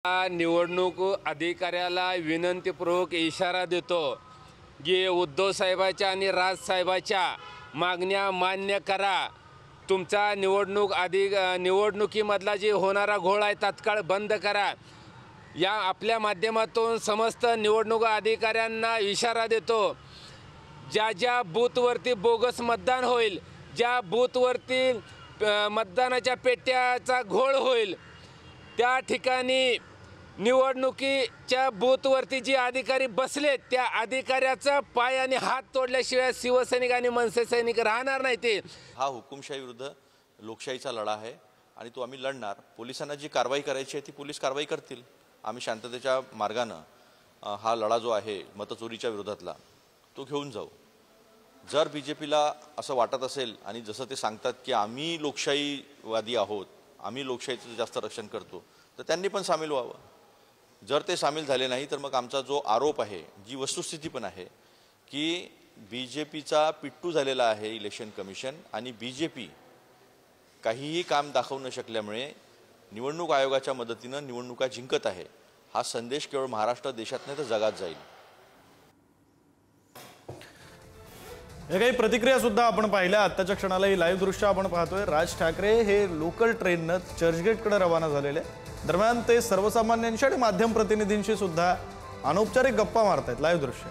निवडणूक अधिकाऱ्याला विनंतीपूर्वक इशारा देतो की उद्धव साहेबांच्या आणि राज साहेबांच्या मागण्या मान्य करा। तुमचा निवडणुकीमधला जे होणारा घोळ आहे तात्काळ बंद करा। या आपल्या माध्यमातून समस्त निवडणूक अधिकाऱ्यांना इशारा देतो, ज्या बूथवरती बोगस मतदान होईल, ज्या बूथवरती मतदानाच्या पेट्याचा घोळ होईल, त्या ठिकाणी निवडणुकीच्या बूथवरती जे अधिकारी बसलेत त्या अधिकाऱ्याचा पाय आणि हात तोडल्याशिवाय शिवसैनिक आणि मनसे सैनिक राहणार नाही। ते हा हुकुमशाही विरुद्ध लोकशाहीचा लढा आहे आणि तो आम्ही लढणार। पोलिसांना जी कारवाई करायची आहे ती पोलीस कारवाई करतील। आम्ही शांततेच्या मार्गाने हा लढा जो आहे मतचोरीच्या विरोधातला तो घेऊन जाऊ। जर बीजेपीला असं वाटत असेल आणि जसं ते सांगतात की आम्ही लोकशाहीवादी आहोत, आम्ही लोकशाहीचं जास्त रक्षण करतो, तर त्यांनी पण सामील व्हावं। जर ते सामील झाले नाही तर मग आमचा जो आरोप आहे, जी वस्तुस्थिती पण आहे की बीजेपीचा पिट्टू झालेला आहे इलेक्शन कमिशन आणि बीजेपी काहीही काम दाखवू न शकल्यामुळे निवडणूक आयोगाच्या मदतीने निवडणुका जिंकत आहे, हा संदेश केवळ महाराष्ट्र देशात नाही तर जगात जाईल। हे काही प्रतिक्रिया सुद्धा आपण पाहिल्या। आत्ताच्या क्षणाला ही लाईव्ह दृश्य आपण पाहतोय। राज ठाकरे हे लोकल ट्रेननं चर्चगेटकडे रवाना झालेले। दरम्यान ते सर्वसामान्यांशी आणि माध्यम प्रतिनिधींशी सुद्धा अनौपचारिक गप्पा मारतायत। लाईव्ह दृश्य